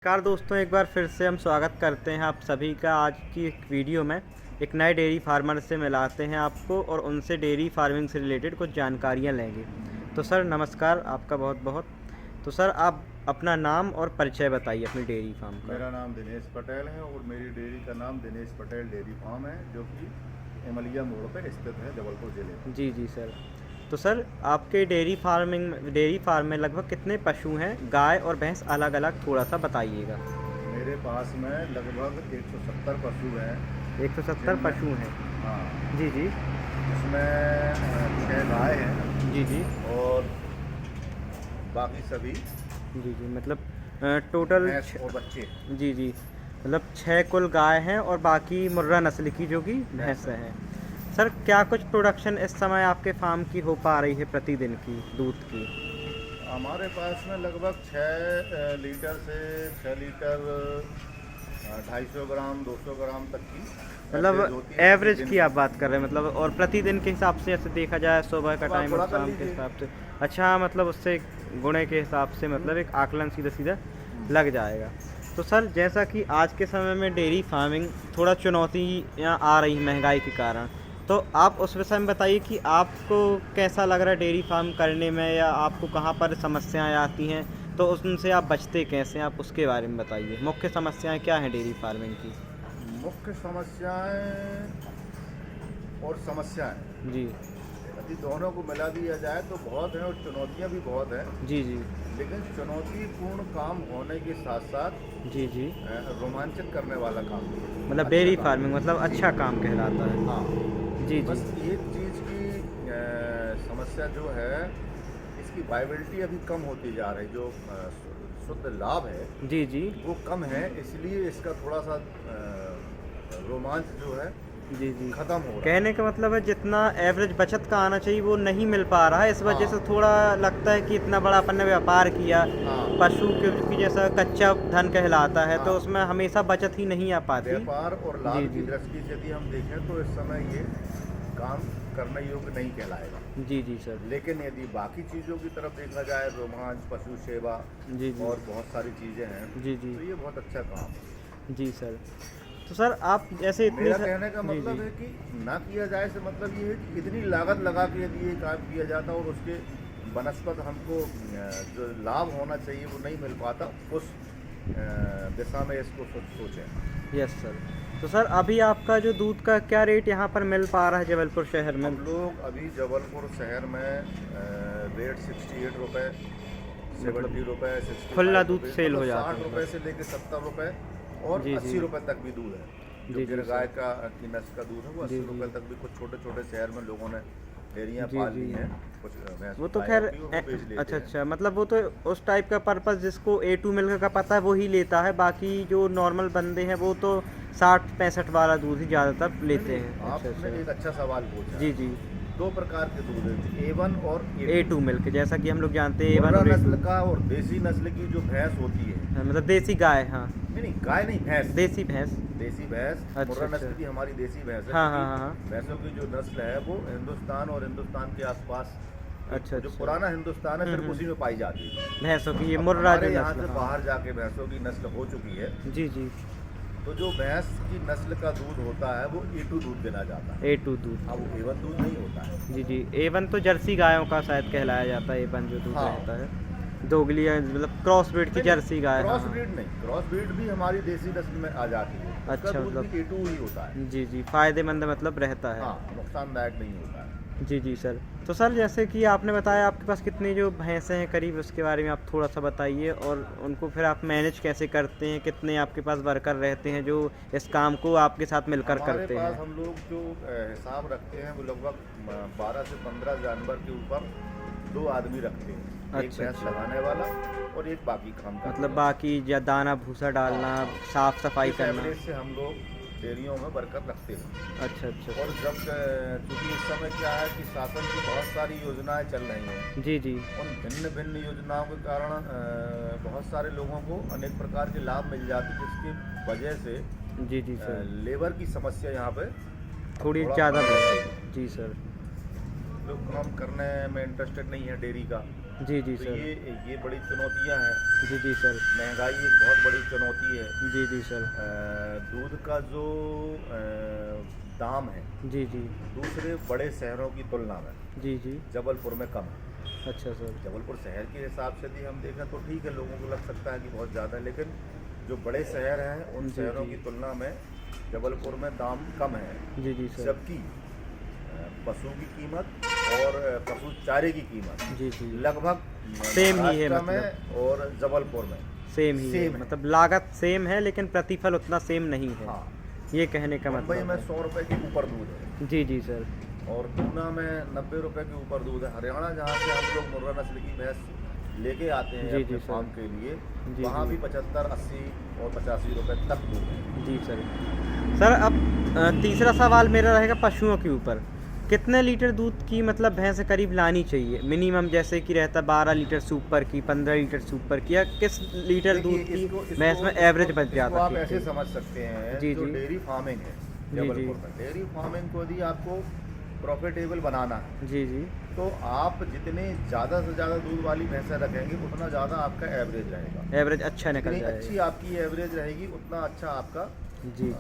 नमस्कार दोस्तों, एक बार फिर से हम स्वागत करते हैं आप सभी का। आज की एक वीडियो में एक नए डेयरी फार्मर से मिलाते हैं आपको और उनसे डेयरी फार्मिंग से रिलेटेड कुछ जानकारियां लेंगे। तो सर नमस्कार, आपका बहुत बहुत। तो सर आप अपना नाम और परिचय बताइए अपनी डेयरी फार्म का। मेरा नाम दिनेश पटेल है और मेरी डेयरी का नाम दिनेश पटेल डेयरी फार्म है, जो कि इमलिया मोड़ पर स्थित है, जबलपुर जिले में। जी जी सर। तो सर आपके डेयरी फार्म में लगभग कितने पशु हैं, गाय और भैंस अलग अलग, थोड़ा सा बताइएगा। मेरे पास में लगभग 170 पशु हैं। 170 पशु हैं। हाँ जी जी। इसमें 6 गाय हैं जी जी। और बाकी सभी जी जी, मतलब टोटल भैंस और बच्चे। जी जी, मतलब 6 कुल गाय हैं और बाकी मुर्रा नस्ल की जो कि भैंस हैं। सर क्या कुछ प्रोडक्शन इस समय आपके फार्म की हो पा रही है प्रतिदिन की दूध की? हमारे पास में लगभग 6 लीटर से 6 लीटर 250 ग्राम 200 ग्राम तक की मतलब एवरेज की आप बात कर रहे हैं, मतलब और प्रतिदिन के हिसाब से ऐसे देखा जाए सुबह का टाइम और शाम के हिसाब से? अच्छा, मतलब उससे गुणे के हिसाब से मतलब एक आकलन सीधा सीधा लग जाएगा। तो सर जैसा कि आज के समय में डेयरी फार्मिंग थोड़ा चुनौतियाँ आ रही महंगाई के कारण, तो आप उस विषय में बताइए कि आपको कैसा लग रहा है डेयरी फार्म करने में, या आपको कहाँ पर समस्याएं आती हैं, तो उनसे आप बचते कैसे हैं, आप उसके बारे में बताइए। मुख्य समस्याएं क्या हैं डेयरी फार्मिंग की? मुख्य समस्याएं और समस्याएं, जी यदि दोनों को मिला दिया जाए तो बहुत है और चुनौतियां भी बहुत हैं। जी जी। लेकिन चुनौतीपूर्ण काम होने के साथ साथ जी जी, रोमांचन करने वाला काम भी है। मतलब अच्छा डेयरी काम। फार्मिंग मतलब अच्छा काम कहलाता है। हाँ, जी बस जी। एक चीज़ की समस्या जो है, इसकी वायबिलिटी अभी कम होती जा रही। जो शुद्ध लाभ है जी जी। वो कम है, इसलिए इसका थोड़ा सा रोमांच जो है जी जी, खत्म हो रहा है। कहने का मतलब है जितना एवरेज बचत का आना चाहिए वो नहीं मिल पा रहा है, इस वजह से हाँ। थोड़ा लगता है कि इतना बड़ा अपन ने व्यापार किया हाँ। पशु की जैसा कच्चा धन कहलाता है, तो हाँ। उसमें हमेशा बचत ही नहीं आ पाती। व्यापार और जी लाभ की जी। दृष्टि से यदि हम देखें तो इस समय ये काम करने योग्य नहीं कहलाएगा। जी जी सर। लेकिन यदि बाकी चीज़ों की तरफ देखा जाए, रोमांच, पशु सेवा जी जी। और बहुत सारी चीज़ें हैं, जी जी। तो ये बहुत अच्छा काम है। जी सर। तो सर आप जैसे इतनी मेरा कहने का जी मतलब जी। है कि ना किया जाए से मतलब ये है कि इतनी लागत लगा के यदि ये काम किया जाता और उसके बनस्पत हमको जो लाभ होना चाहिए वो नहीं मिल पाता, उस दिशा में इसको सोचें। Yes sir. तो सर अभी आपका जो दूध का क्या रेट यहाँ पर मिल पा रहा है जबलपुर शहर में? हम लोग अभी जबलपुर शहर में रेट 68 रुपये, 70 रुपये, 65 खुला दूध रुपये, सेल हो मतलब जाता 60 है? रुपये से लेकर 70 रुपये और जी, 80 जी। रुपये तक भी दूध है। जी, जो जी, गिर सर। गाय का की नस्ल का दूध है वो जी, 80 जी। रुपये तक भी कुछ छोटे छोटे शहर में लोगों ने डेयरियाँ जी, पाल जी। ली हैं। कुछ भैंस वो तो गाय खैर रखी और वो बेच लेते अच्छा हैं। अच्छा, मतलब वो तो उस टाइप का पर्पस जिसको A2 मिल्क का पता है वो ही लेता है, बाकी जो नॉर्मल बंदे हैं वो तो 60-65 वाला दूध ही ज़्यादातर लेते नहीं, हैं। अच्छा आपने एक अच्छा। अच्छा सवाल पूछा जी है। जी। 2 प्रकार के दूध हैं, A1 और A2 मिल्क, जैसा कि हम लोग जानते हैं A1 मुर्रा और नस्ल A2। का और देसी नस्ल की जो भैंस होती है। हाँ, मतलब देसी गाय। हाँ, नहीं नहीं, गाय नहीं, भैंस। देसी भैंस। देसी भैंस, अच्छा मुर्रा अच्छा। नस्ल की हमारी देसी भैंस है। हाँ हाँ क्योंकि हाँ हाँ। भैंसों की जो नस्ल है वो हिंदुस्तान और हिंदुस्तान के आसपास, अच्छा जो अच्छा। पुराना हिंदुस्तान है, सिर्फ उसी में पाई जाती है। भैंसों की ये अब मुर्रा जो हमारे यहाँ नस्ल। से हाँ। बाहर जाके भैंसों की नस्ल हो चुकी है, जी जी। तो जो भैंस की नस्ल का दूध होता है वो A2 दूध देना जाता है। A2 दूध। अब वो A1 दूध नहीं होता है। जी जी, A1 तो जर्सी गायों का शायद कहलाया जाता है, A1 जो दूध हाँ। रहता है दोगली, मतलब क्रॉस ब्रीड की नहीं, जर्सी गाय। हाँ क्रॉस हाँ। ब्रीड नहीं, क्रॉस ब्रीड भी हमारी देसी नस्ल में आ जाती है। उसका अच्छा, दूध मतलब भी A2 ही होता है। जी जी, फ़ायदेमंद मतलब रहता है। हाँ, नुकसानदायक नहीं होता है। जी जी सर। तो सर जैसे कि आपने बताया आपके पास कितनी जो भैंसें हैं करीब, उसके बारे में आप थोड़ा सा बताइए, और उनको फिर आप मैनेज कैसे करते हैं, कितने आपके पास वर्कर रहते हैं जो इस काम को आपके साथ मिलकर हमारे करते पास हैं? हम लोग जो हिसाब रखते हैं वो लगभग 12 से 15 जानवर के ऊपर 2 आदमी रखते हैं। एक अच्छा, भैंस अच्छा। लगाने वाला और एक बाकी काम करने मतलब वाला। बाकी या दाना भूसा डालना, साफ सफाई इस करना? एवरेज से हम लोग डेयरियों में वर्कर रखते हैं। अच्छा अच्छा। और जब चूँकि इस समय क्या है कि शासन की बहुत सारी योजनाएं चल रही हैं, जी जी। उन भिन्न भिन्न योजनाओं के कारण बहुत सारे लोगों को अनेक प्रकार के लाभ मिल जाते हैं, जिसकी वजह से जी जी सर। लेबर की समस्या यहाँ पे थोड़ी थोड़ा ज़्यादा बढ़ बढ़ गई गई। जी सर। लोग काम करने में इंटरेस्टेड नहीं है डेयरी का। जी जी तो सर। ये बड़ी चुनौतियां हैं। जी जी सर। महंगाई एक बहुत बड़ी चुनौती है। जी जी सर। दूध का जो दाम है जी जी। दूसरे बड़े शहरों की तुलना में जी जी। जबलपुर में कम है। अच्छा सर। जबलपुर शहर के हिसाब से भी हम देखें तो ठीक है, लोगों को लग सकता है कि बहुत ज़्यादा है, लेकिन जो बड़े शहर हैं उन जी, शहरों जी। की तुलना में जबलपुर में दाम कम है। जी जी सर। जबकि पशु की कीमत और पशु चारे की कीमत जी जी। लगभग सेम ही है महाराष्ट्र मतलब। में और जबलपुर में सेम ही है, सेम है। मतलब लागत सेम है लेकिन प्रतिफल उतना सेम नहीं है। हाँ, ये कहने का मुंबई मतलब में है। 100 रुपये के ऊपर दूध है जी जी सर। और पूना में 90 रुपये के ऊपर दूध है। हरियाणा जहाँ से हम लोग मुर्रा नस्ल की भैंस लेके आते हैं जी, अपने जी, सर। फार्म के लिए, जी, वहाँ जी। भी 75, 80 और 85 रुपये तक दूध है। जी सर। सर अब तीसरा सवाल मेरा रहेगा पशुओं के ऊपर। कितने लीटर दूध की मतलब भैंस करीब लानी चाहिए मिनिमम, जैसे कि रहता 12 लीटर सुपर की, 15 लीटर सुपर की, या किस लीटर देखिए, दूध की इसको- भैंस में इसको- एवरेज बच इसको जाता आप है? ऐसे समझ सकते हैं, जी, जो जी। डेयरी फार्मिंग है जी, जबलपुर जी। में, डेयरी फार्मिंग को यदि आपको प्रॉफिटेबल बनाना है जी जी। तो आप जितने ज़्यादा से ज़्यादा दूध वाली भैंसें रखेंगे उतना ज़्यादा आपका एवरेज रहेगा। एवरेज अच्छा निकल जितनी अच्छी जाएगा। आपकी एवरेज रहेगी उतना अच्छा आपका जी जी।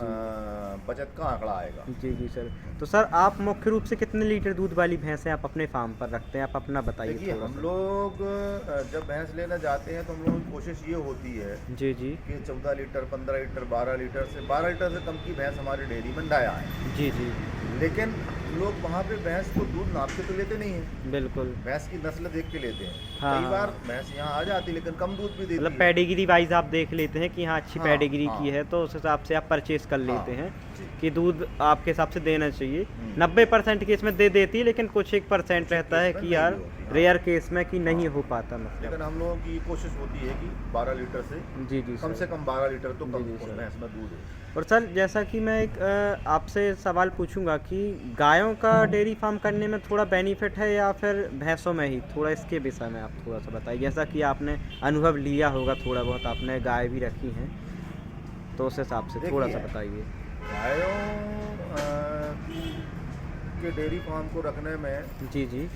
बचत का आंकड़ा आएगा। जी जी सर। तो सर आप मुख्य रूप से कितने लीटर दूध वाली भैंसें आप अपने फार्म पर रखते हैं, आप अपना बताइए देखिए, थोड़ा हम सा। लोग जब भैंस लेने जाते हैं तो हम लोगों की कोशिश ये होती है जी जी। कि 14 लीटर, 15 लीटर, 12 लीटर से कम की भैंस हमारी डेयरी में ना आए। जी जी। लेकिन लोग वहाँ पे भैंस को दूध नाप के तो लेते नहीं हैं, बिल्कुल। भैंस की नस्ल देख के लेते हैं। हाँ, कई हाँ। बार भैंस यहाँ आ जाती लेकिन कम दूध भी देती मतलब है। पेडिग्री वाइज आप देख लेते हैं कि हाँ अच्छी हाँ, पेडिग्री हाँ। की है तो उस हिसाब से आप परचेज कर लेते हाँ, हैं जी। कि दूध आपके हिसाब से देना चाहिए। हम्म। 90% केस में दे देती है, लेकिन कुछ 1% रहता है केस में कि नहीं यार होती, हाँ। रेयर केस में कि नहीं हाँ। हो पाता मतलब। लेकिन हम लोगों की कोशिश होती है कि 12 लीटर से जी जी कम सर। से कम 12 लीटर तो जी, कम जी, उस सर। भैंस में दूध हो। और सर जैसा कि मैं एक आपसे सवाल पूछूंगा कि गायों का डेयरी फार्म करने में थोड़ा बेनिफिट है या फिर भैंसों में ही, थोड़ा इसके विषय में आप थोड़ा सा बताइए। जैसा कि आपने अनुभव लिया होगा थोड़ा बहुत, आपने गाय भी रखी हैं, तो उस हिसाब से थोड़ा सा देखिए, बताइए। गायों के डेयरी फार्म को रखने में जी जी।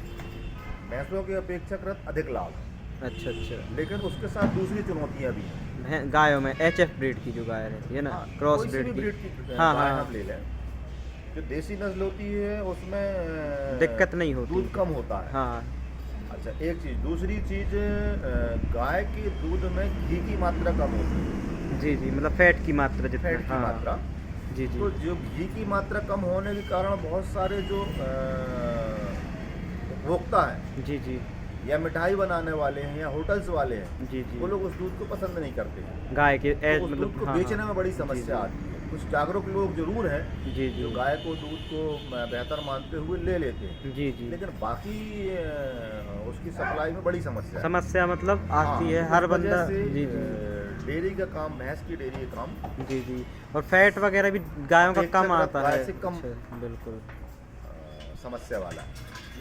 भैंसों के अपेक्षाकृत अधिक लाभ है, अच्छा अच्छा। लेकिन उसके साथ दूसरी चुनौतियां भी हैं। गायों में HF ब्रीड की जो गाय रहती है ना, हाँ, क्रॉस कोई सी भी ब्रीड ब्रीड की। की हाँ गाय हाँ। हम ले लें, जो देसी नस्ल होती है उसमें दिक्कत नहीं होती। दूध कम होता है। हाँ। अच्छा, एक चीज़, दूसरी चीज़, गाय के दूध में घी की मात्रा कम होती है। जी जी, मतलब फैट की मात्रा जितना। फैट की हाँ। मात्रा। जी जी। तो जो घी की मात्रा कम होने के कारण बहुत सारे जो उपभोक्ता हैं जी जी। या मिठाई बनाने वाले हैं या होटल्स वाले हैं, जी जी। वो लोग उस दूध को पसंद नहीं करते हैं। गाय के तो उस दूध मतलब को हाँ, बेचने हाँ। में बड़ी जी, समस्या जी। आती है। कुछ जागरूक लोग जरूर हैं जी जी। जो गाय को दूध को बेहतर मानते हुए ले लेते हैं, जी जी। लेकिन बाकी उसकी सप्लाई में बड़ी समस्या है। समस्या मतलब आती है हाँ, हर उस वजह बंदा। से, जी जी। डेयरी का काम, भैंस की डेयरी का काम जी जी। और फैट वगैरह भी गायों का कम अपेक्षाकृत आता गाय है। से कम अच्छा, बिल्कुल। समस्या वाला है,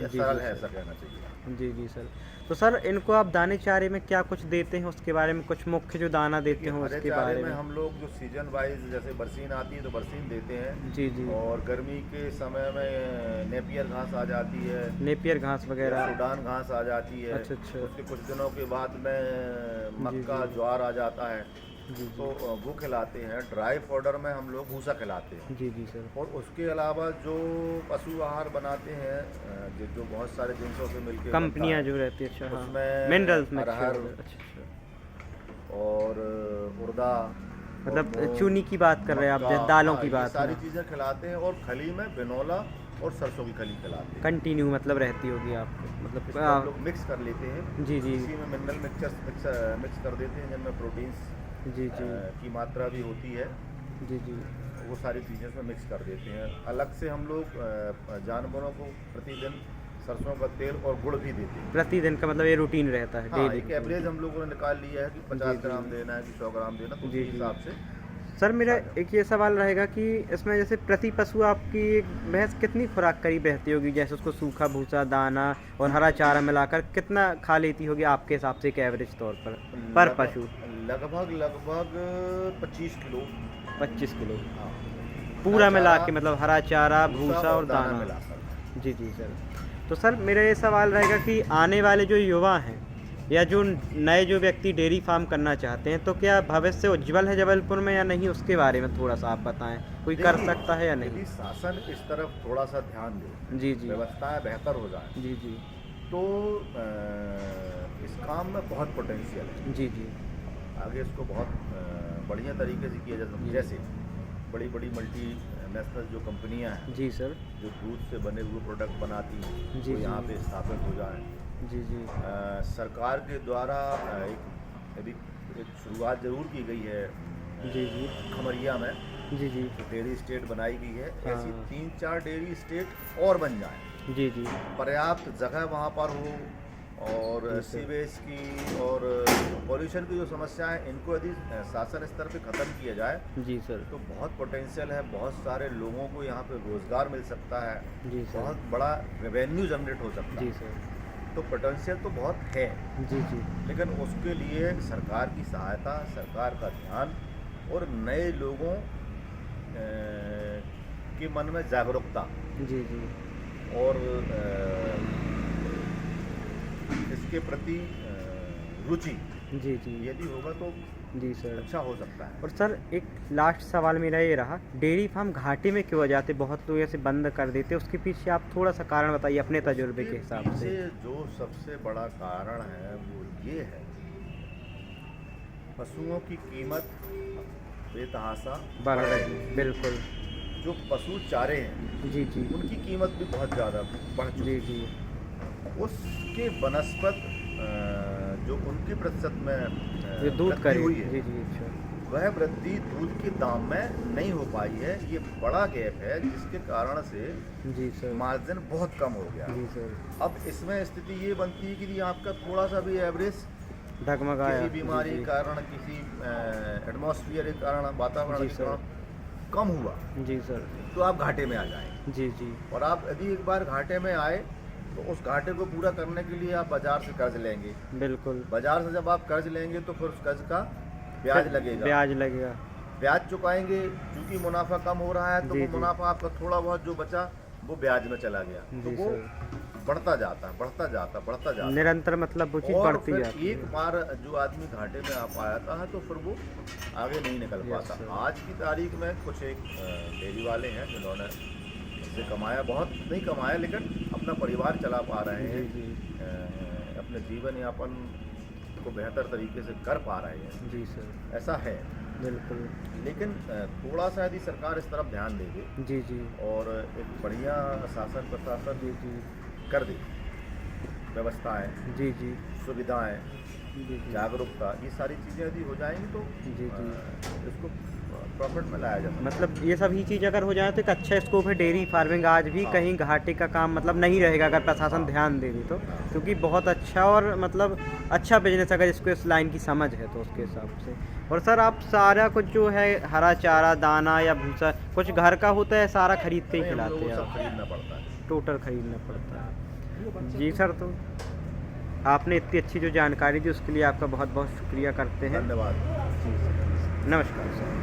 या जी, सरल जी, है, सर। ऐसा कहना चाहिए। जी जी सर। तो सर इनको आप दाने चारे में क्या कुछ देते हैं, उसके बारे में कुछ मुख्य जो दाना देते हो हरे उसके चारे बारे में में। हम लोग जो सीजन वाइज, जैसे बरसीन आती है तो बरसीन देते हैं, जी जी। और गर्मी के समय में नेपियर घास आ जाती है, नेपियर घास या वगैरह। सूडान घास आ जाती है। अच्छा, अच्छा। उसके कुछ दिनों के बाद में जी, मक्का, जी। ज्वार आ जाता है, जी तो जी। वो खिलाते हैं। ड्राई पाउडर में हम लोग भूसा खिलाते हैं। जी जी सर। और उसके अलावा जो पशु आहार बनाते हैं, जो बहुत सारे जिनसों से मिलकर कंपनियां जो रहती है, अच्छा हाँ, उसमें मिनरल्स में अरहर, अच्छा अच्छा। और उड़दा, मतलब और मूंग, चूनी की बात कर रहे हैं आप, मक्का, जैसे दालों हाँ, की ये बात। सारी हाँ। चीज़ें खिलाते हैं। और खली में बिनोला और सरसों की खली खिलाते हैं। कंटिन्यू मतलब रहती होगी आपको, मतलब इसको हम लोग मिक्स कर लेते हैं। जी जी। इसी में मिनरल मिक्स कर देते हैं, जिनमें प्रोटीन्स जी जी। की मात्रा भी होती है। जी जी। वो सारी चीज़ें इसमें मिक्स कर देते हैं। अलग से हम लोग जानवरों को प्रतिदिन सरसों का तेल और गुड़ भी देते हैं। प्रतिदिन का मतलब ये रूटीन रहता है, हाँ, डेली। एक एवरेज हम लोगों ने निकाल लिया है कि 50 जी, जी। ग्राम देना है कि 100 ग्राम देना, तो जी, उसी जी। हिसाब से। सर मेरा एक ये सवाल रहेगा कि इसमें जैसे प्रति पशु आपकी एक भैंस कितनी खुराक करीब रहती होगी, जैसे उसको सूखा भूसा, दाना और हरा चारा मिलाकर कितना खा लेती होगी आपके हिसाब से एक एवरेज तौर पर पशु? लगभग 25 किलो। 25 किलो हाँ, पूरा हरा मिला चारा, के, मतलब हरा चारा, भूसा और दाना। मिलाकर। जी जी सर। तो सर मेरा ये सवाल रहेगा कि आने वाले जो युवा हैं या जो नए जो व्यक्ति डेयरी फार्म करना चाहते हैं, तो क्या भविष्य उज्जवल है जबलपुर में या नहीं, उसके बारे में थोड़ा सा आप बताएं, कोई कर देखिए, सकता है या यदि नहीं? शासन इस तरफ थोड़ा सा ध्यान दे, जी जी व्यवस्थाएं बेहतर हो जाए, जी जी तो इस काम में बहुत पोटेंशियल है। जी जी आगे इसको बहुत बढ़िया तरीके से किया जा सकता है। जी। जैसे बड़ी बड़ी मल्टी नेशनल जो कंपनियां हैं, जी सर। जो दूध से बने हुए प्रोडक्ट बनाती हैं, जी, वो यहाँ जी। पे स्थापित हो जाएं। जी जी सरकार के द्वारा एक शुरुआत जरूर की गई है जी जी खमरिया में, जी जी जो डेयरी स्टेट बनाई गई है। ऐसी हाँ। 3-4 डेयरी स्टेट और बन जाएं, जी जी पर्याप्त जगह वहाँ पर हो, और जी, सर। सीवेज की और पॉल्यूशन की जो समस्या है, इनको यदि शासन स्तर पे ख़त्म किया जाए जी सर। तो बहुत पोटेंशियल है, बहुत सारे लोगों को यहाँ पे रोज़गार मिल सकता है, जी सर। बहुत बड़ा रेवेन्यू जनरेट हो सकता जी है। सर। तो पोटेंशियल तो बहुत है, जी जी लेकिन उसके लिए सरकार की सहायता, सरकार का ध्यान और नए लोगों के मन में जागरूकता जी जी और इसके प्रति रुचि जी जी यदि होगा तो जी सर। अच्छा हो सकता है। और सर एक लास्ट सवाल मेरा ये रहा, डेयरी फार्म घाटे में क्यों आ जाते, बहुत लोग ऐसे बंद कर देते, उसके पीछे आप थोड़ा सा कारण बताइए अपने तजुर्बे के हिसाब से। पीछे जो सबसे बड़ा कारण है वो ये है, पशुओं की कीमत बेतहाशा बढ़ रही, बिल्कुल। जो पशु चारे हैं जी जी उनकी कीमत भी बहुत ज़्यादा बढ़ चुकी जी है। जी उसके बनस्पत जो उनकी प्रतिशत में ये दूध वृद्धि करी हुई है, जी जी अच्छा। वह वृद्धि दूध के दाम में नहीं हो पाई है। ये बड़ा गैप है, जिसके कारण से जी सर। मार्जिन बहुत कम हो गया। जी सर। अब इसमें स्थिति ये बनती है कि यदि आपका थोड़ा सा भी एवरेज डगमगाया। किसी बीमारी जी के कारण, किसी एटमॉस्फेयर के कारण, वातावरण जी के सर। कारण कम हुआ, जी सर। तो आप घाटे में आ जाएं। जी जी और आप यदि एक बार घाटे में आए तो उस घाटे को पूरा करने के लिए आप बाजार से कर्ज लेंगे। बिल्कुल। बाजार से जब आप कर्ज लेंगे तो फिर उस कर्ज का ब्याज लगेगा। ब्याज लगेगा। ब्याज चुकाएंगे, क्योंकि मुनाफा कम हो रहा है तो जी, वो जी। मुनाफा आपका थोड़ा बहुत जो बचा वो ब्याज में चला गया, तो जी वो सर। बढ़ता जाता है, बढ़ता जाता, बढ़ता जाता है। निरंतर मतलब वो चीज़ और बढ़ती फिर जाती एक है। बार जो आदमी घाटे में आ पाता है तो फिर वो आगे नहीं निकल Yes, पाता। sir. आज की तारीख में कुछ एक डेयरी वाले हैं जिन्होंने इससे कमाया, बहुत नहीं कमाया लेकिन अपना परिवार चला पा रहे हैं, जी जी अपने जीवन यापन को बेहतर तरीके से कर पा रहे हैं। जी सर। ऐसा है, बिल्कुल। लेकिन थोड़ा सा यदि सरकार इस तरफ ध्यान देगी जी जी और एक बढ़िया शासन प्रशासन जी जी कर दे, व्यवस्थाएं, जी जी सुविधाएं, जी जी जागरूकता, ये सारी चीज़ें यदि हो जाएंगी तो जी जी इसको प्रॉफिट में लाया जा सकता है। मतलब ये सभी चीज़ अगर हो जाए तो एक अच्छा स्कोप है डेयरी फार्मिंग। आज भी हाँ। कहीं घाटे का काम मतलब नहीं रहेगा अगर प्रशासन ध्यान दे दी तो, क्योंकि बहुत अच्छा और मतलब अच्छा बिजनेस अगर इसको इस लाइन की समझ है तो उसके हिसाब से। और सर आप सारा कुछ जो है हरा चारा, दाना या भूसा कुछ घर का होता है, सारा खरीद के ही नहीं, हम खिलाते लोगों को हैं सब आप? खरीदना पड़ता है। टोटल खरीदना पड़ता है। जी सर, तो आपने इतनी अच्छी जो जानकारी दी उसके लिए आपका बहुत बहुत शुक्रिया करते हैं। धन्यवाद। जी सर, नमस्कार सर।